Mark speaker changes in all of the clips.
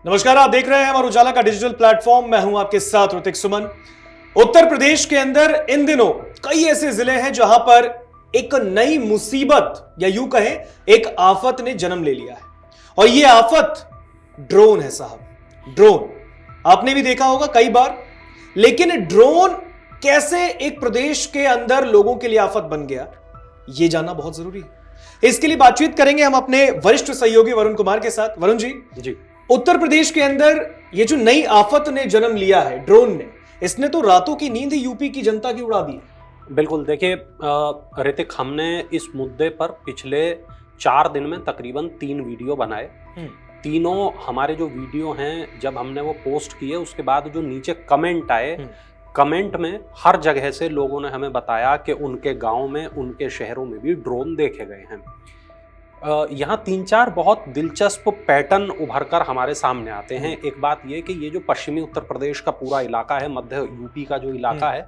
Speaker 1: नमस्कार, आप देख रहे हैं अमर उजाला का डिजिटल प्लेटफॉर्म। मैं हूं आपके साथ ऋतिक सुमन। उत्तर प्रदेश के अंदर इन दिनों कई ऐसे जिले हैं जहां पर एक नई मुसीबत या यूं कहें एक आफत ने जन्म ले लिया है, और यह आफत ड्रोन है साहब। ड्रोन आपने भी देखा होगा कई बार, लेकिन ड्रोन कैसे एक प्रदेश के अंदर लोगों के लिए आफत बन गया, यह जानना बहुत जरूरी है। इसके लिए बातचीत करेंगे हम अपने वरिष्ठ सहयोगी वरुण कुमार के साथ। वरुण जी, उत्तर प्रदेश के अंदर ये जो नई आफत ने जन्म लिया है ड्रोन ने, इसने तो रातों की नींद यूपी की जनता की उड़ा दी है।
Speaker 2: बिल्कुल, देखिए ऋतिक, हमने इस मुद्दे पर पिछले 4 दिन में तकरीबन 3 वीडियो बनाए। तीनों हमारे जो वीडियो हैं, जब हमने वो पोस्ट किए उसके बाद जो नीचे कमेंट आए, कमेंट में हर जगह से लोगों ने हमें बताया कि उनके गांव में, उनके शहरों में भी ड्रोन देखे गए हैं। यहाँ 3-4 बहुत दिलचस्प पैटर्न उभर कर हमारे सामने आते हैं। एक बात यह कि ये जो पश्चिमी उत्तर प्रदेश का पूरा इलाका है, मध्य यूपी का जो इलाका है,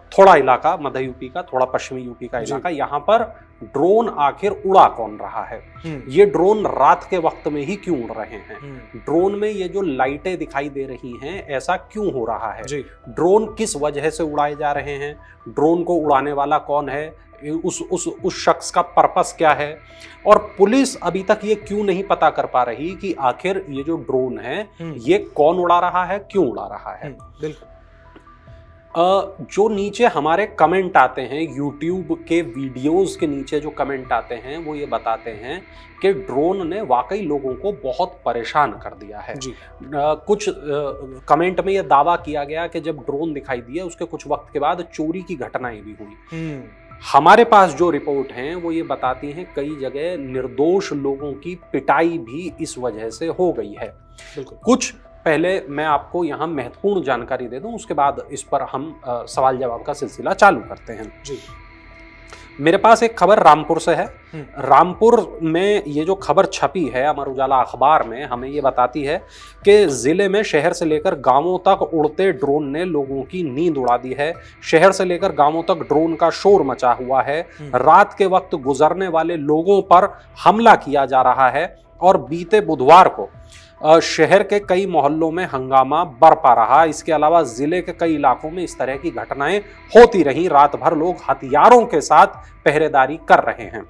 Speaker 2: थोड़ा इलाका मध्य यूपी का, थोड़ा पश्चिमी यूपी का इलाका, यहाँ पर ड्रोन आखिर उड़ा कौन रहा है? ये ड्रोन रात के वक्त में ही क्यों उड़ रहे हैं? ड्रोन में ये जो लाइटें दिखाई दे रही हैं, ऐसा क्यों हो रहा है? ड्रोन किस वजह से उड़ाए जा रहे हैं? ड्रोन को उड़ाने वाला कौन है? उस शख्स का पर्पस क्या है? और पुलिस अभी तक ये क्यों नहीं पता कर पा रही कि आखिर ये जो ड्रोन है ये कौन उड़ा रहा है, क्यों उड़ा रहा है?
Speaker 1: बिल्कुल।
Speaker 2: जो नीचे हमारे कमेंट आते हैं, YouTube के वीडियोस के नीचे जो कमेंट आते हैं, वो ये बताते हैं कि ड्रोन ने वाकई लोगों को बहुत परेशान कर दिया है। कुछ कमेंट में ये दावा किया गया कि जब ड्रोन दिखाई दिया उसके कुछ वक्त के बाद चोरी की घटनाएं भी हुई। हमारे पास जो रिपोर्ट हैं वो ये बताती हैं कई जगह निर्दोष लोगों की पिटाई भी इस वजह से हो गई है। कुछ पहले मैं आपको यहाँ महत्वपूर्ण जानकारी दे दूं, उसके बाद इस पर हम सवाल जवाब का सिलसिला चालू करते हैं। मेरे पास एक खबर रामपुर से है। रामपुर में ये जो खबर छपी है अमर उजाला अखबार में, हमें ये बताती है कि जिले में शहर से लेकर गांवों तक उड़ते ड्रोन ने लोगों की नींद उड़ा दी है। शहर से लेकर गांवों तक ड्रोन का शोर मचा हुआ है। रात के वक्त गुजरने वाले लोगों पर हमला किया जा रहा है, और बीते बुधवार को शहर के कई मोहल्लों में हंगामा बरपा रहा। इसके अलावा जिले के कई इलाकों में इस तरह की घटनाएं होती रहीं। रात भर लोग हथियारों के साथ पहरेदारी कर रहे हैं।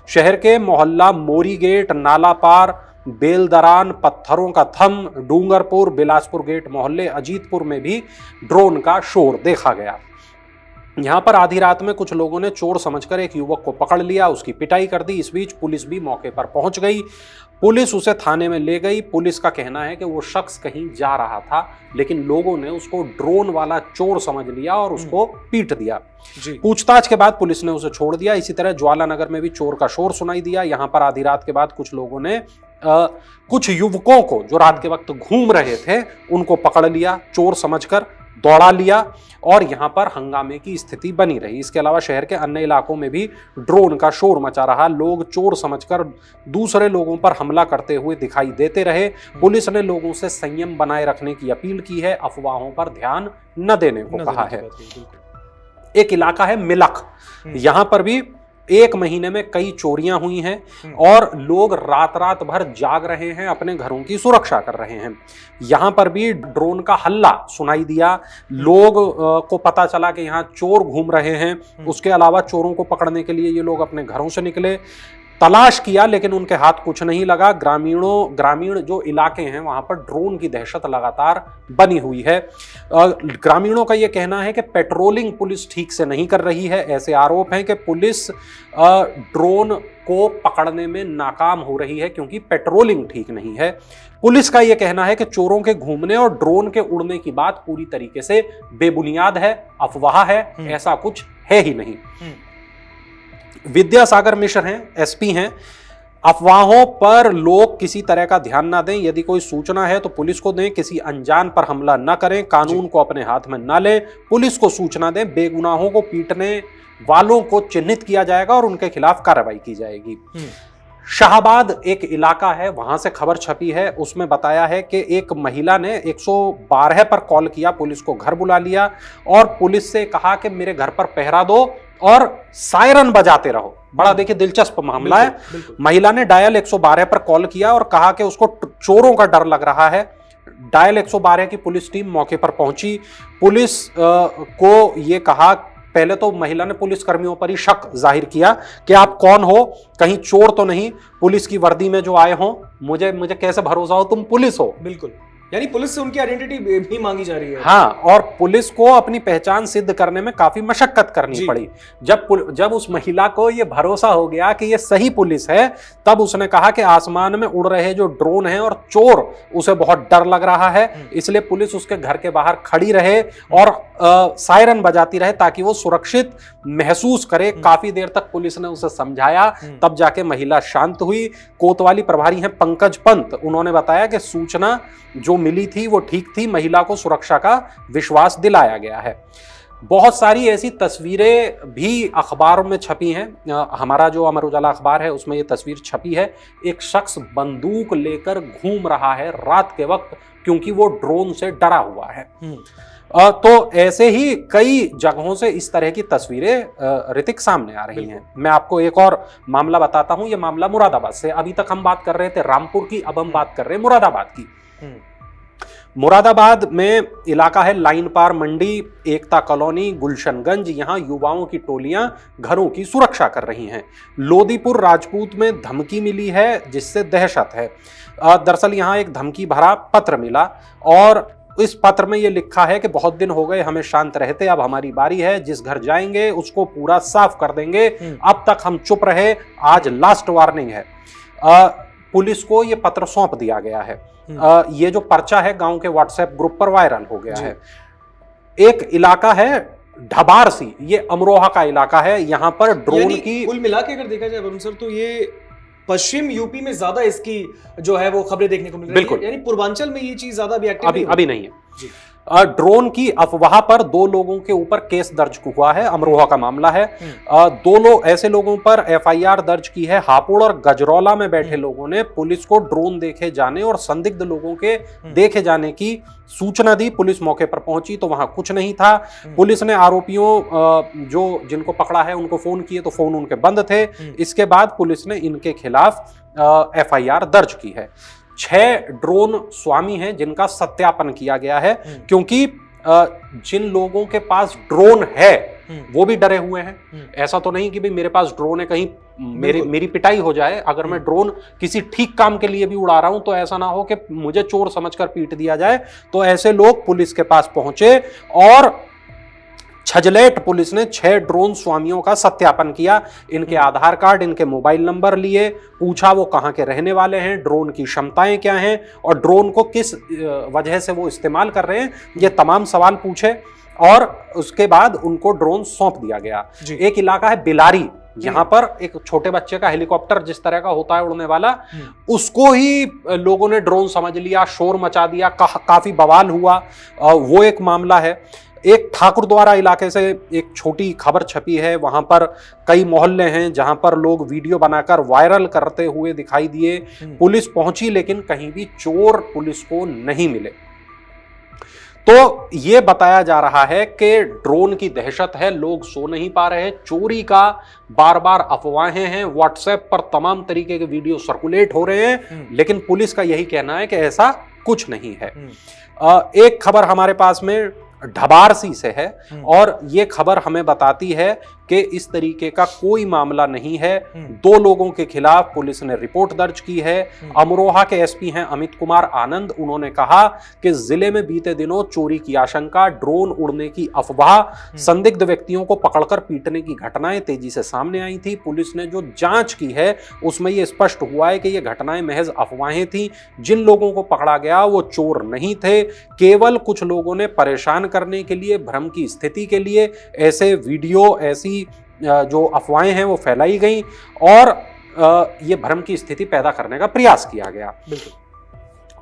Speaker 2: शहर के मोहल्ला मोरी गेट, नालापार, बेलदरान, पत्थरों का थम, डूंगरपुर, बिलासपुर गेट मोहल्ले, अजीतपुर में भी ड्रोन का शोर देखा गया। यहाँ पर आधी रात में कुछ लोगों ने चोर समझकर एक युवक को पकड़ लिया, उसकी पिटाई कर दी। इस बीच पुलिस भी मौके पर पहुंच गई। पुलिस उसे थाने में ले गई। पुलिस का कहना है कि वो शख्स कहीं जा रहा था, लेकिन लोगों ने उसको ड्रोन वाला चोर समझ लिया और उसको पीट दिया। पूछताछ के बाद पुलिस ने उसे छोड़ दिया। इसी तरह ज्वाला नगर में भी चोर का शोर सुनाई दिया। यहाँ पर आधी रात के बाद कुछ लोगों ने कुछ युवकों को जो रात के वक्त घूम रहे थे उनको पकड़ लिया, चोर समझकर दौड़ा लिया, और यहां पर हंगामे की स्थिति बनी रही। इसके अलावा शहर के अन्य इलाकों में भी ड्रोन का शोर मचा रहा। लोग चोर समझकर दूसरे लोगों पर हमला करते हुए दिखाई देते रहे। पुलिस ने लोगों से संयम बनाए रखने की अपील की है, अफवाहों पर ध्यान न देने को कहा है। एक इलाका है मिलक, यहां पर भी 1 महीने में कई चोरियां हुई हैं, और लोग रात रात भर जाग रहे हैं, अपने घरों की सुरक्षा कर रहे हैं। यहां पर भी ड्रोन का हल्ला सुनाई दिया। लोग को पता चला कि यहां चोर घूम रहे हैं। उसके अलावा चोरों को पकड़ने के लिए ये लोग अपने घरों से निकले, तलाश किया, लेकिन उनके हाथ कुछ नहीं लगा। ग्रामीण जो इलाके हैं वहां पर ड्रोन की दहशत लगातार बनी हुई है। ग्रामीणों का यह कहना है कि पेट्रोलिंग पुलिस ठीक से नहीं कर रही है। ऐसे आरोप हैं कि पुलिस ड्रोन को पकड़ने में नाकाम हो रही है क्योंकि पेट्रोलिंग ठीक नहीं है। पुलिस का यह कहना है कि चोरों के घूमने और ड्रोन के उड़ने की बात पूरी तरीके से बेबुनियाद है, अफवाह है, ऐसा कुछ है ही नहीं। विद्यासागर मिश्र हैं, एसपी हैं। अफवाहों पर लोग किसी तरह का ध्यान ना दें। यदि कोई सूचना है तो पुलिस को दें। किसी अनजान पर हमला न करें। कानून को अपने हाथ में न लें। पुलिस को सूचना दें। बेगुनाहों को पीटने वालों को चिन्हित किया जाएगा और उनके खिलाफ कार्रवाई की जाएगी। शाहबाद एक इलाका है, वहां से खबर छपी है। उसमें बताया है कि एक महिला ने 112 पर कॉल किया, पुलिस को घर बुला लिया और पुलिस से कहा कि मेरे घर पर पहरा दो, और सायरन बजाते रहो। बड़ा देखिए दिलचस्प मामला है। महिला ने डायल 112 पर कॉल किया और कहा कि उसको चोरों का डर लग रहा है। डायल 112 की पुलिस टीम मौके पर पहुंची। पुलिस को यह कहा, पहले तो महिला ने पुलिस कर्मियों पर ही शक जाहिर किया कि आप कौन हो, कहीं चोर तो नहीं, पुलिस की वर्दी में जो आए हो, मुझे कैसे भरोसा हो तुम पुलिस हो।
Speaker 1: बिल्कुल, यानी पुलिस से उनकी आइडेंटिटी भी मांगी जा रही है।
Speaker 2: हाँ, और पुलिस को अपनी पहचान सिद्ध करने में काफी मशक्कत करनी पड़ी। जब उस महिला को यह भरोसा हो गया कि यह सही पुलिस है, तब उसने कहा कि आसमान में उड़ रहे जो ड्रोन हैं और चोर, उसे बहुत डर लग रहा है, इसलिए पुलिस उसके घर के बाहर खड़ी रहे और सायरन बजाती रहे ताकि वो सुरक्षित महसूस करे। काफी देर तक पुलिस ने उसे समझाया, तब जाके महिला शांत हुई। कोतवाली प्रभारी हैं पंकज पंत, उन्होंने बताया कि सूचना जो मिली थी वो ठीक थी, महिला को सुरक्षा का विश्वास दिलाया गया है। बहुत सारी ऐसी तस्वीरें भी अखबार में छपी हैं। हमारा जो अमर उजाला अखबार है उसमें ये तस्वीर छपी है। एक शख्स बंदूक लेकर घूम रहा है रात के वक्त, क्योंकि वो ड्रोन से डरा हुआ है। तो ऐसे ही कई जगहों से इस तरह की तस्वीरें ऋतिक सामने आ रही हैं। मैं आपको एक और मामला बताता हूं। ये मामला मुरादाबाद से। अभी तक हम बात कर रहे थे रामपुर की, अब हम बात कर रहे हैं मुरादाबाद की। मुरादाबाद में इलाका है लाइन पार मंडी, एकता कॉलोनी, गुलशनगंज। यहां युवाओं की टोलियां घरों की सुरक्षा कर रही हैं। लोदीपुर राजपूत में धमकी मिली है जिससे दहशत है। दरअसल यहां एक धमकी भरा पत्र मिला और इस पत्र में यह लिखा है कि बहुत दिन हो गए हमें शांत रहते, अब हमारी बारी है, जिस घर जाएंगे उसको पूरा साफ कर देंगे, अब तक हम चुप रहे, आज लास्ट वार्निंग है। पुलिस को यह पत्र सौंप दिया गया है। ये जो पर्चा है गांव के व्हाट्सएप ग्रुप पर वायरल हो गया है। एक इलाका है ढबारसी, ये अमरोहा का इलाका है। यहां पर ड्रोन की
Speaker 1: कुल मिला के अगर देखा जाए वरुण सर, तो ये पश्चिम यूपी में ज्यादा इसकी जो है वो खबरें देखने को मिल रही है। यानी पूर्वांचल में ये चीज ज्यादा भी एक्टिव
Speaker 2: अभी नहीं है। ड्रोन की अफवाह पर 2 लोगों के ऊपर केस दर्ज हुआ है। अमरोहा का मामला है। 2 लोग ऐसे लोगों पर एफआईआर दर्ज की है। हापुड़ और गजरौला में बैठे लोगों ने पुलिस को ड्रोन देखे जाने और संदिग्ध लोगों के देखे जाने की सूचना दी। पुलिस मौके पर पहुंची तो वहां कुछ नहीं था। पुलिस ने आरोपियों जिनको पकड़ा है उनको फोन किए तो फोन उनके बंद थे। इसके बाद पुलिस ने इनके खिलाफ एफआईआर दर्ज की है। 6 ड्रोन स्वामी हैं जिनका सत्यापन किया गया है, क्योंकि जिन लोगों के पास ड्रोन है वो भी डरे हुए हैं। ऐसा तो नहीं कि भाई मेरे पास ड्रोन है, कहीं मेरी पिटाई हो जाए। अगर मैं ड्रोन किसी ठीक काम के लिए भी उड़ा रहा हूं तो ऐसा ना हो कि मुझे चोर समझकर पीट दिया जाए। तो ऐसे लोग पुलिस के पास पहुंचे और छजलेट पुलिस ने 6 ड्रोन स्वामियों का सत्यापन किया। इनके आधार कार्ड, इनके मोबाइल नंबर लिए, पूछा वो कहां के रहने वाले हैं, ड्रोन की क्षमताएं क्या हैं और ड्रोन को किस वजह से वो इस्तेमाल कर रहे हैं, ये तमाम सवाल पूछे और उसके बाद उनको ड्रोन सौंप दिया गया। एक इलाका है बिलारी, यहां पर एक छोटे बच्चे का हेलीकॉप्टर जिस तरह का होता है उड़ने वाला, उसको ही लोगों ने ड्रोन समझ लिया, शोर मचा दिया, काफी बवाल हुआ। वो एक मामला है। एक ठाकुरद्वारा इलाके से एक छोटी खबर छपी है। वहां पर कई मोहल्ले हैं जहां पर लोग वीडियो बनाकर वायरल करते हुए दिखाई दिए। पुलिस पहुंची लेकिन कहीं भी चोर पुलिस को नहीं मिले। तो यह बताया जा रहा है कि ड्रोन की दहशत है, लोग सो नहीं पा रहे, चोरी का बार बार अफवाहें हैं, व्हाट्सएप पर तमाम तरीके के वीडियो सर्कुलेट हो रहे हैं, लेकिन पुलिस का यही कहना है कि ऐसा कुछ नहीं है। एक खबर हमारे पास में ढबारसी से है और ये खबर हमें बताती है कि इस तरीके का कोई मामला नहीं है। 2 लोगों के खिलाफ पुलिस ने रिपोर्ट दर्ज की है। अमरोहा के एसपी हैं अमित कुमार आनंद, उन्होंने कहा कि जिले में बीते दिनों चोरी की आशंका, ड्रोन उड़ने की अफवाह, संदिग्ध व्यक्तियों को पकड़कर पीटने की घटनाएं तेजी से सामने आई थी। पुलिस ने जो जांच की है उसमें यह स्पष्ट हुआ है कि ये घटनाएं महज अफवाहें थी। जिन लोगों को पकड़ा गया वो चोर नहीं थे, केवल कुछ लोगों ने परेशान करने के लिए, भ्रम की स्थिति के लिए ऐसे वीडियो, ऐसी जो अफवाहें हैं वो फैलाई गई और ये भ्रम की स्थिति पैदा करने का प्रयास किया गया।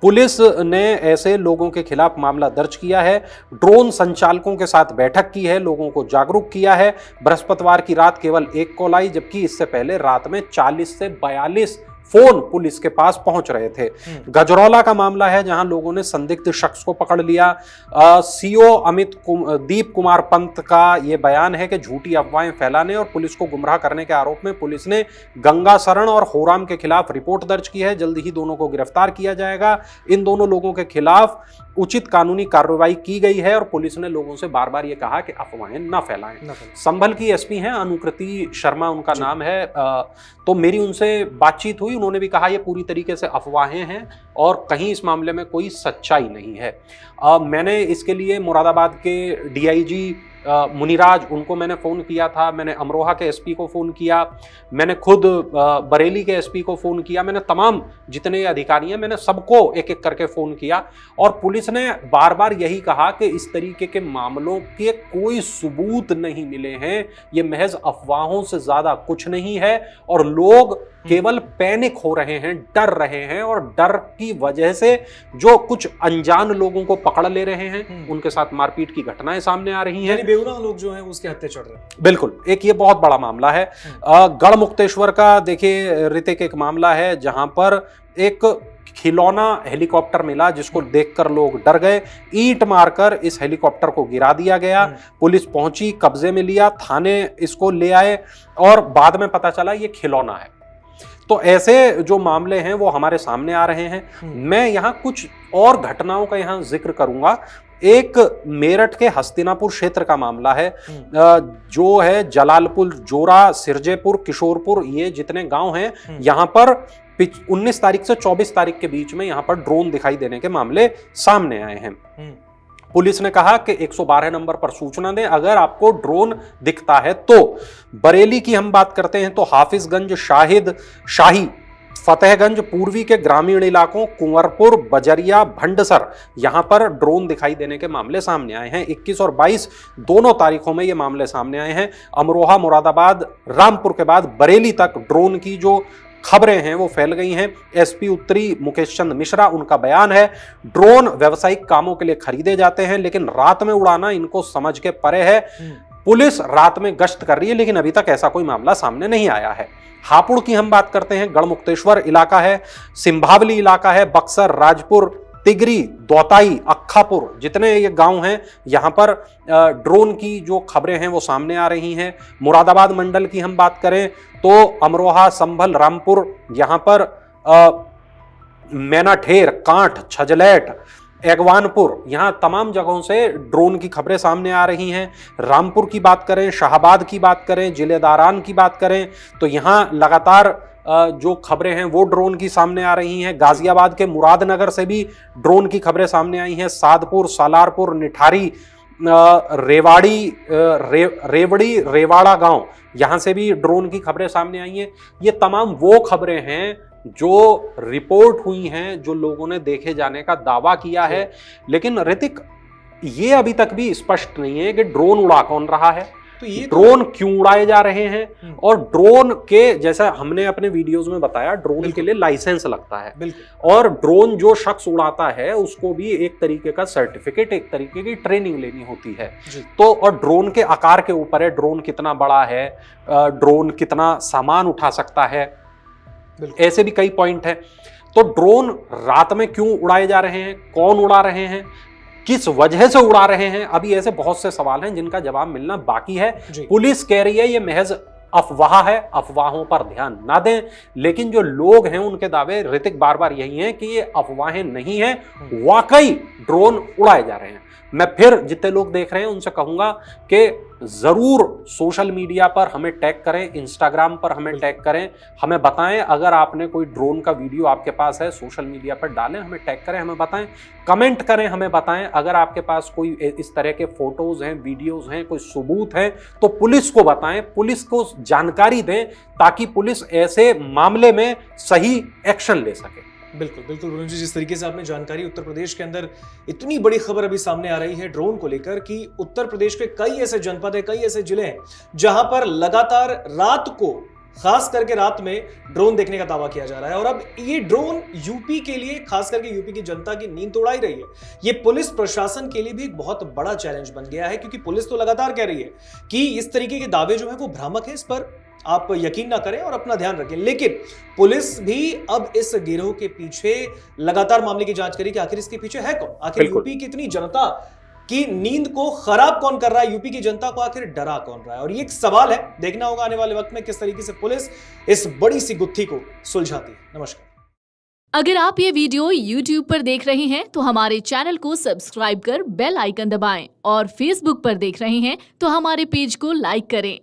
Speaker 2: पुलिस ने ऐसे लोगों के खिलाफ मामला दर्ज किया है। ड्रोन संचालकों के साथ बैठक की है, लोगों को जागरूक किया है। बृहस्पतिवार की रात केवल 1 कॉल आई, जबकि इससे पहले रात में 40 से 42 फोन पुलिस के पास पहुंच रहे थे। गजरौला का मामला है जहां लोगों ने संदिग्ध शख्स को पकड़ लिया। सीओ दीप कुमार पंत का यह बयान है कि झूठी अफवाहें फैलाने और पुलिस को गुमराह करने के आरोप में पुलिस ने गंगा शरण और होराम के खिलाफ रिपोर्ट दर्ज की है। जल्द ही दोनों को गिरफ्तार किया जाएगा। इन दोनों लोगों के खिलाफ उचित कानूनी कार्रवाई की गई है और पुलिस ने लोगों से बार बार ये कहा कि अफवाहें न फैलाएं। संभल की एसपी हैं अनुकृति शर्मा उनका नाम है। तो मेरी उनसे बातचीत हुई, उन्होंने भी कहा ये पूरी तरीके से अफवाहें हैं और कहीं इस मामले में कोई सच्चाई नहीं है। मैंने इसके लिए मुरादाबाद के डीआईजी मुनिराज उनको मैंने फ़ोन किया था, मैंने अमरोहा के एसपी को फ़ोन किया, मैंने खुद बरेली के एसपी को फ़ोन किया, मैंने तमाम जितने अधिकारी हैं मैंने सबको एक एक करके फ़ोन किया और पुलिस ने बार बार यही कहा कि इस तरीके के मामलों के कोई सबूत नहीं मिले हैं, ये महज अफवाहों से ज़्यादा कुछ नहीं है और लोग केवल पैनिक हो रहे हैं, डर रहे हैं और डर की वजह से जो कुछ अनजान लोगों को पकड़ ले रहे हैं उनके साथ मारपीट की घटनाएं सामने आ रही हैं।
Speaker 1: बेगुनाह लोग जो हैं उसके हत्थे चढ़ रहे हैं।
Speaker 2: बिल्कुल, एक ये बहुत बड़ा मामला है। गढ़मुक्तेश्वर का देखिए ऋतिक एक मामला है जहां पर एक खिलौना हेलीकॉप्टर मिला जिसको देखकर लोग डर गए। ईंट मारकर इस हेलीकॉप्टर को गिरा दिया गया। पुलिस पहुंची, कब्जे में लिया, थाने इसको ले आए और बाद में पता चला ये खिलौना है। तो ऐसे जो मामले हैं वो हमारे सामने आ रहे हैं। मैं यहाँ कुछ और घटनाओं का यहाँ जिक्र करूंगा। एक मेरठ के हस्तिनापुर क्षेत्र का मामला है जो है जलालपुर, जोरा, सिरजेपुर, किशोरपुर, ये जितने गांव हैं यहाँ पर 19 तारीख से 24 तारीख के बीच में यहाँ पर ड्रोन दिखाई देने के मामले सामने आए हैं। पुलिस ने कहा कि 112 नंबर पर सूचना दें अगर आपको ड्रोन दिखता है तो। बरेली की हम बात करते हैं तो हाफिजगंज, शाही, फतेहगंज, पूर्वी के ग्रामीण इलाकों, कुंवरपुर, बजरिया, भंडसर, यहां पर ड्रोन दिखाई देने के मामले सामने आए हैं। 21 और 22 दोनों तारीखों में ये मामले सामने आए हैं। अमरोहा, मुरादाबाद, रामपुर के बाद बरेली तक ड्रोन की जो खबरें हैं वो फैल गई हैं। एसपी उत्तरी मुकेश चंद मिश्रा, उनका बयान है ड्रोन व्यावसायिक कामों के लिए खरीदे जाते हैं लेकिन रात में उड़ाना इनको समझ के परे है। पुलिस रात में गश्त कर रही है लेकिन अभी तक ऐसा कोई मामला सामने नहीं आया है। हापुड़ की हम बात करते हैं, गढ़मुक्तेश्वर इलाका है, सिंभावली इलाका है, बक्सर, राजपुर, तिगरी, दौताई, अक्खापुर, जितने ये गांव हैं यहाँ पर ड्रोन की जो खबरें हैं वो सामने आ रही हैं। मुरादाबाद मंडल की हम बात करें तो अमरोहा, संभल, रामपुर, यहाँ पर मैनाठेर, कांठ, छजलैठ, एगवानपुर, यहाँ तमाम जगहों से ड्रोन की खबरें सामने आ रही हैं। रामपुर की बात करें, शाहबाद की बात करें, जिलेदारान की बात करें तो यहाँ लगातार जो खबरें हैं वो ड्रोन की सामने आ रही हैं। गाजियाबाद के मुरादनगर से भी ड्रोन की खबरें सामने आई हैं। सादपुर, सालारपुर, निठारी, रेवड़ी, रेवाड़ा गांव, यहां से भी ड्रोन की खबरें सामने आई हैं। ये तमाम वो खबरें हैं जो रिपोर्ट हुई हैं, जो लोगों ने देखे जाने का दावा किया है, लेकिन ऋतिक ये अभी तक भी स्पष्ट नहीं है कि ड्रोन उड़ा कौन रहा है, तो ये ड्रोन क्यों उड़ाए जा रहे हैं और ड्रोन के जैसा हमने अपने वीडियोस में बताया ड्रोन के लिए लाइसेंस लगता है और ड्रोन जो शख्स उड़ाता है उसको भी एक तरीके का सर्टिफिकेट, एक तरीके की ट्रेनिंग लेनी होती है। तो और ड्रोन के आकार के ऊपर है, ड्रोन कितना बड़ा है, ड्रोन कितना सामान उठा सकता है, ऐसे भी कई पॉइंट हैं। तो ड्रोन रात में क्यों उड़ाए जा रहे हैं, कौन उड़ा रहे हैं, किस वजह से उड़ा रहे हैं, अभी ऐसे बहुत से सवाल हैं जिनका जवाब मिलना बाकी है। पुलिस कह रही है ये महज अफवाह है, अफवाहों पर ध्यान ना दें, लेकिन जो लोग हैं उनके दावे ऋतिक बार बार यही हैं कि ये अफवाहें नहीं है, वाकई ड्रोन उड़ाए जा रहे हैं। मैं फिर जितने लोग देख रहे हैं उनसे कहूंगा कि जरूर सोशल मीडिया पर हमें टैग करें, इंस्टाग्राम पर हमें टैग करें, हमें बताएं अगर आपने कोई ड्रोन का वीडियो आपके पास है, सोशल मीडिया पर डालें, हमें टैग करें, हमें बताएं, कमेंट करें, हमें बताएं। अगर आपके पास कोई इस तरह के फोटोज हैं, वीडियोज हैं, कोई सबूत हैं तो पुलिस को बताएं, पुलिस को जानकारी दें ताकि पुलिस ऐसे मामले में सही एक्शन ले सके।
Speaker 1: बिल्कुल बिल्कुल वरुण जी, जिस तरीके से आपने जानकारी, उत्तर प्रदेश के अंदर इतनी बड़ी खबर अभी सामने आ रही है ड्रोन को लेकर कि उत्तर प्रदेश के कई ऐसे जनपद है, कई ऐसे जिले हैं जहां पर लगातार रात को खास करके रात में ड्रोन देखने का दावा किया जा रहा है। और अब ये ड्रोन यूपी के लिए, खास करके यूपी की जनता की नींद तो उड़ा ही रही है। ये पुलिस प्रशासन के लिए भी एक बहुत बड़ा चैलेंज बन गया है, क्योंकि पुलिस तो लगातार कह रही है कि इस तरीके के दावे जो है वो भ्रामक है, इस पर आप यकीन ना करें और अपना ध्यान रखें। लेकिन पुलिस भी अब इस गिरोह के पीछे लगातार मामले की जांच करी कि आखिर इसके पीछे है कौन, आखिर यूपी की इतनी जनता की नींद को खराब कौन कर रहा है, यूपी की जनता को आखिर डरा कौन रहा है। और ये एक सवाल है, देखना होगा आने वाले वक्त में किस तरीके से पुलिस इस बड़ी सी गुत्थी को सुलझाती है। नमस्कार।
Speaker 3: अगर आप ये वीडियो YouTube पर देख रहे हैं तो हमारे चैनल को सब्सक्राइब कर बेल आइकन दबाएं, और Facebook पर देख रहे हैं तो हमारे पेज को लाइक करें।